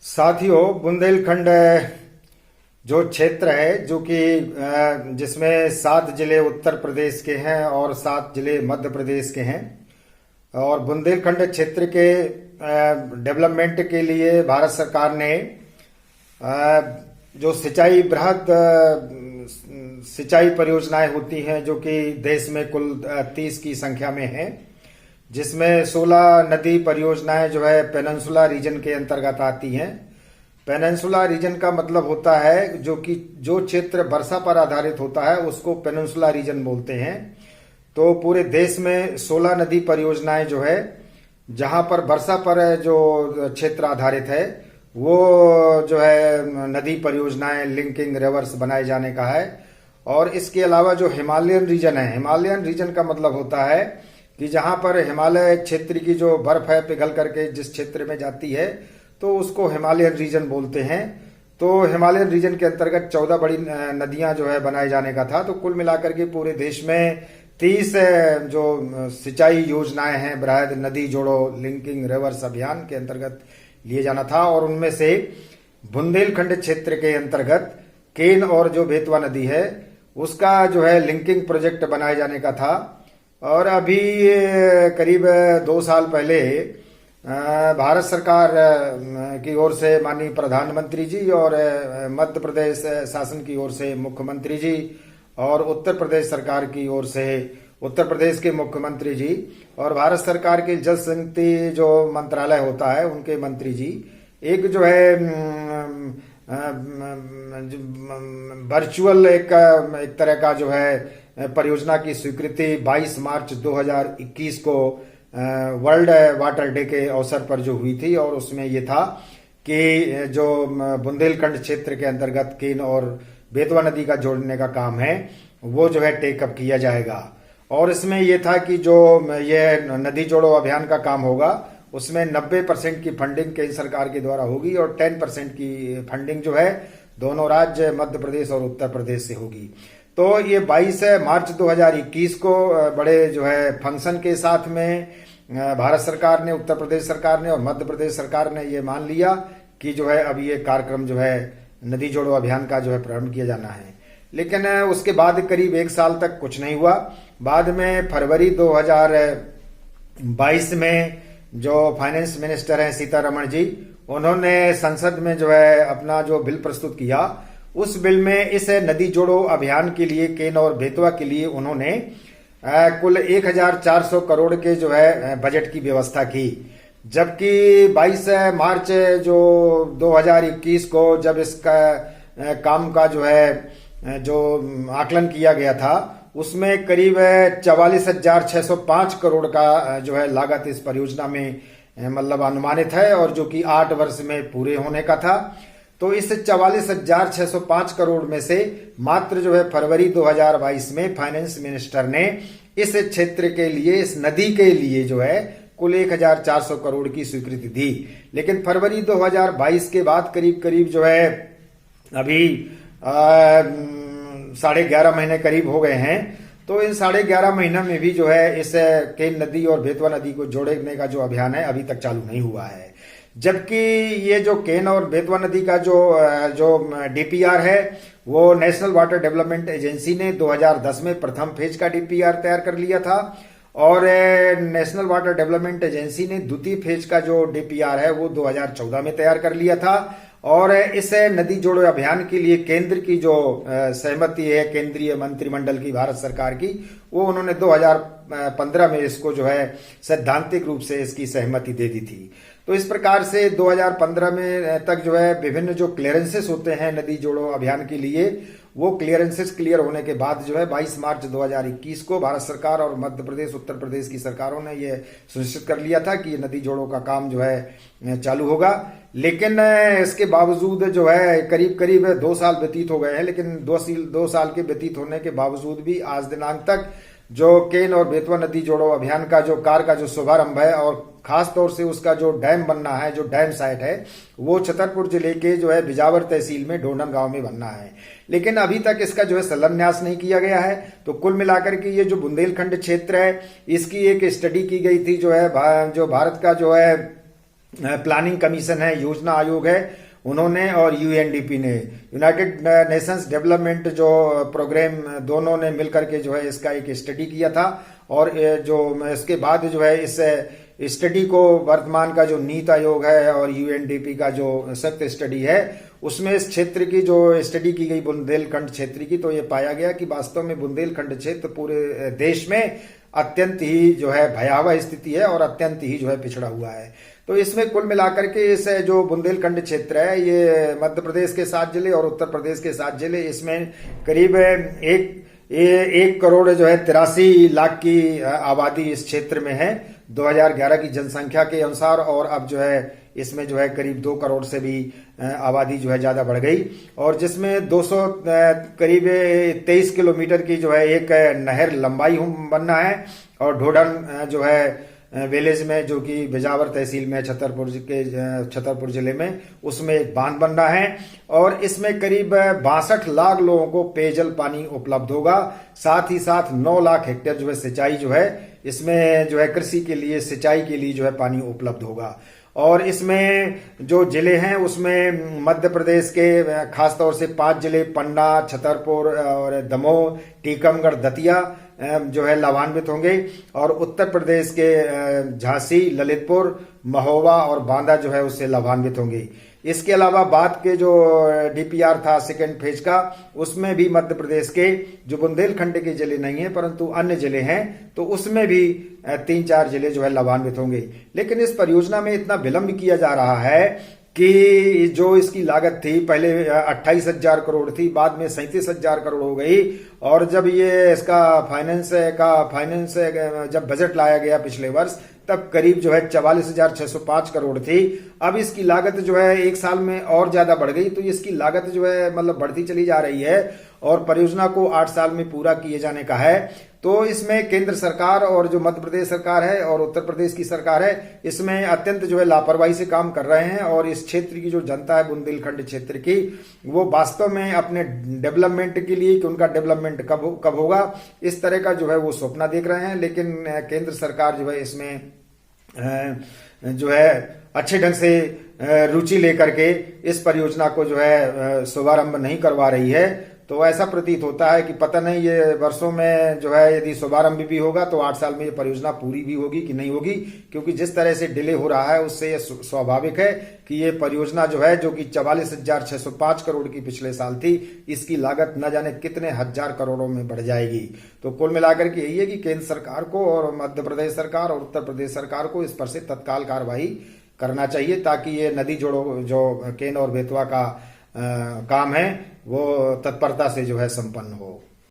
साथियों, बुंदेलखंड जो क्षेत्र है जो कि जिसमें 7 जिले उत्तर प्रदेश के हैं और 7 जिले मध्य प्रदेश के हैं। और बुंदेलखंड क्षेत्र के डेवलपमेंट के लिए भारत सरकार ने जो बृहद सिंचाई परियोजनाएं होती हैं जो कि देश में कुल 30 की संख्या में हैं, जिसमें 16 नदी परियोजनाएं जो है पेनिनसुला रीजन के अंतर्गत आती हैं। पेनिनसुला रीजन का मतलब होता है जो क्षेत्र वर्षा पर आधारित होता है उसको पेनिनसुला रीजन बोलते हैं। तो पूरे देश में 16 नदी परियोजनाएं जो है जहां पर वर्षा पर जो क्षेत्र आधारित है वो जो है नदी परियोजनाएं लिंकिंग रिवर्स बनाए जाने का है। और इसके अलावा जो हिमालयन रीजन है, हिमालयन रीजन का मतलब होता है कि जहां पर हिमालय क्षेत्र की जो बर्फ है पिघल करके जिस क्षेत्र में जाती है तो उसको हिमालयन रीजन बोलते हैं। तो हिमालयन रीजन के अंतर्गत 14 बड़ी नदियां जो है बनाए जाने का था। तो कुल मिलाकर के पूरे देश में 30 जो सिंचाई योजनाएं हैं बृहद नदी जोड़ो लिंकिंग रिवर्स अभियान के अंतर्गत लिए जाना था। और उनमें से बुंदेलखंड क्षेत्र के अंतर्गत केन और जो बेतवा नदी है उसका जो है लिंकिंग प्रोजेक्ट बनाए जाने का था। और अभी करीब 2 साल पहले भारत सरकार की ओर से माननीय प्रधानमंत्री जी और मध्य प्रदेश शासन की ओर से मुख्यमंत्री जी और उत्तर प्रदेश सरकार की ओर से उत्तर प्रदेश के मुख्यमंत्री जी और भारत सरकार के जल शक्ति जो मंत्रालय होता है उनके मंत्री जी एक जो है वर्चुअल एक तरह का जो है परियोजना की स्वीकृति 22 मार्च 2021 को वर्ल्ड वाटर डे के अवसर पर जो हुई थी। और उसमें ये था कि जो बुंदेलखंड क्षेत्र के अंतर्गत केन और बेतवा नदी का जोड़ने का काम है वो जो है टेकअप किया जाएगा। और इसमें ये था कि जो ये नदी जोड़ो अभियान का काम होगा उसमें 90% की फंडिंग केंद्र सरकार के द्वारा होगी और 10% की फंडिंग जो है दोनों राज्य मध्य प्रदेश और उत्तर प्रदेश से होगी। तो ये 22 मार्च 2021 को बड़े जो है फंक्शन के साथ में भारत सरकार ने, उत्तर प्रदेश सरकार ने और मध्य प्रदेश सरकार ने ये मान लिया कि जो है अब ये कार्यक्रम जो है नदी जोड़ो अभियान का जो है प्रारंभ किया जाना है। लेकिन उसके बाद करीब 1 साल तक कुछ नहीं हुआ। बाद में फरवरी 2022 में जो फाइनेंस मिनिस्टर हैं सीतारमण जी, उन्होंने संसद में जो है अपना जो बिल प्रस्तुत किया उस बिल में इस नदी जोड़ो अभियान के लिए केन और बेतवा के लिए उन्होंने कुल 1400 करोड़ के जो है बजट की व्यवस्था की। जबकि 22 मार्च जो 2021 को जब इसका काम का जो है जो आकलन किया गया था उसमें करीब 44,605 करोड़ का जो है लागत इस परियोजना में मतलब अनुमानित है और जो कि 8 वर्ष में पूरे होने का था। तो इस 44,605 करोड़ में से मात्र जो है फरवरी 2022 में फाइनेंस मिनिस्टर ने इस क्षेत्र के लिए, इस नदी के लिए जो है कुल 1,400 करोड़ की स्वीकृति दी। लेकिन फरवरी 2022 के बाद करीब करीब जो है अभी 11.5 महीने करीब हो गए हैं। तो इन 11.5 महीने में भी जो है इस केन नदी और बेतवा नदी को जोड़ने का जो अभियान है अभी तक चालू नहीं हुआ है। जबकि ये जो केन और बेतवा नदी का जो डीपीआर है वो नेशनल वाटर डेवलपमेंट एजेंसी ने 2010 में प्रथम फेज का डीपीआर तैयार कर लिया था और नेशनल वाटर डेवलपमेंट एजेंसी ने द्वितीय फेज का जो डीपीआर है वो 2014 में तैयार कर लिया था। और इस नदी जोड़ो अभियान के लिए केंद्र की जो सहमति है केंद्रीय मंत्रिमंडल की भारत सरकार की, वो उन्होंने 2015 में इसको जो है सैद्धांतिक रूप से इसकी सहमति दे दी थी। तो इस प्रकार से 2015 में तक जो है विभिन्न जो क्लियरेंसेस होते हैं नदी जोड़ो अभियान के लिए वो क्लियरेंसेस क्लियर होने के बाद जो है 22 मार्च 2021 को भारत सरकार और मध्य प्रदेश उत्तर प्रदेश की सरकारों ने ये सुनिश्चित कर लिया था कि ये नदी जोड़ो का काम जो है चालू होगा। लेकिन इसके बावजूद जो है करीब करीब 2 साल व्यतीत हो गए हैं। लेकिन 2 साल के व्यतीत होने के बावजूद भी आज दिनांक तक जो केन और बेतवा नदी जोड़ो अभियान का जो कार्य का जो शुभारंभ है और खास तौर से उसका जो डैम बनना है, जो डैम साइट है वो छतरपुर जिले के जो है बिजावर तहसील में ढोंडन गांव में बनना है। लेकिन अभी तक इसका जो है शिलान्यास नहीं किया गया है। तो कुल मिलाकर के ये जो बुंदेलखंड क्षेत्र है इसकी एक स्टडी की गई थी जो है जो भारत का जो है प्लानिंग कमीशन है, योजना आयोग है, उन्होंने और यूएनडीपी ने, यूनाइटेड नेशंस डेवलपमेंट जो प्रोग्राम, दोनों ने मिलकर के जो है इसका एक स्टडी किया था। और जो इसके बाद जो है इस स्टडी को वर्तमान का जो नीति आयोग है और यूएनडीपी का जो सख्त स्टडी है उसमें इस क्षेत्र की जो स्टडी की गई बुंदेलखंड क्षेत्र की, तो ये पाया गया कि वास्तव में बुंदेलखंड क्षेत्र पूरे देश में अत्यंत ही जो है भयावह स्थिति है और अत्यंत ही जो है पिछड़ा हुआ है। तो इसमें कुल मिलाकर के इस जो बुंदेलखंड क्षेत्र है ये मध्य प्रदेश के 7 जिले और उत्तर प्रदेश के 7 जिले, इसमें करीब 1 करोड़ जो है 83 लाख की आबादी इस क्षेत्र में है 2011 की जनसंख्या के अनुसार। और अब जो है इसमें जो है करीब 2 करोड़ से भी आबादी जो है ज्यादा बढ़ गई, और जिसमें 200 करीब 23 किलोमीटर की जो है एक नहर लंबाई बनना है। और ढोडन जो है विलेज में, जो कि बिजावर तहसील में छतरपुर जिले में, उसमें एक बांध बनना है। और इसमें करीब 62 लाख लोगों को पेयजल पानी उपलब्ध होगा। साथ ही साथ 9 लाख हेक्टेयर जो है सिंचाई जो है इसमें जो है कृषि के लिए, सिंचाई के लिए जो है पानी उपलब्ध होगा। और इसमें जो जिले हैं उसमें मध्य प्रदेश के खासतौर से 5 जिले पन्ना, छतरपुर और दमोह, टीकमगढ़, दतिया जो है लाभान्वित होंगे। और उत्तर प्रदेश के झांसी, ललितपुर, महोबा और बांदा जो है उससे लाभान्वित होंगे। इसके अलावा बात के जो डीपीआर था सेकेंड फेज का, उसमें भी मध्य प्रदेश के जो बुंदेलखंड के जिले नहीं है परंतु अन्य जिले हैं, तो उसमें भी 3-4 जिले जो है लाभान्वित होंगे। लेकिन इस परियोजना में इतना विलंब किया जा रहा है कि जो इसकी लागत थी पहले 28,000 करोड़ थी, बाद में 37,000 करोड़ हो गई। और जब ये इसका फाइनेंस जब बजट लाया गया पिछले वर्ष, तब करीब जो है 44,605 करोड़ थी। अब इसकी लागत जो है 1 साल में और ज्यादा बढ़ गई, तो इसकी लागत जो है मतलब बढ़ती चली जा रही है और परियोजना को 8 साल में पूरा किए जाने का है। तो इसमें केंद्र सरकार और जो मध्य प्रदेश सरकार है और उत्तर प्रदेश की सरकार है, इसमें अत्यंत जो है लापरवाही से काम कर रहे हैं। और इस क्षेत्र की जो जनता है बुंदेलखंड क्षेत्र की, वो वास्तव में अपने डेवलपमेंट के लिए कि उनका डेवलपमेंट कब होगा, इस तरह का जो है वो सपना देख रहे हैं। लेकिन केंद्र सरकार जो है इसमें जो है अच्छे ढंग से रुचि लेकर के इस परियोजना को जो है शुभारंभ नहीं करवा रही है। तो ऐसा प्रतीत होता है कि पता नहीं ये वर्षों में जो है यदि शुभारंभ भी होगा तो 8 साल में ये परियोजना पूरी भी होगी कि नहीं होगी, क्योंकि जिस तरह से डिले हो रहा है उससे ये स्वाभाविक है कि ये परियोजना जो है, जो कि 44,605 करोड़ की पिछले साल थी, इसकी लागत न जाने कितने हजार करोड़ों में बढ़ जाएगी। तो कुल मिलाकर के यही है कि केंद्र सरकार को और मध्य प्रदेश सरकार और उत्तर प्रदेश सरकार को इस पर से तत्काल कार्रवाई करना चाहिए, ताकि ये नदी जोड़ो जो केन और बेतवा का काम है वो तत्परता से जो है संपन्न हो।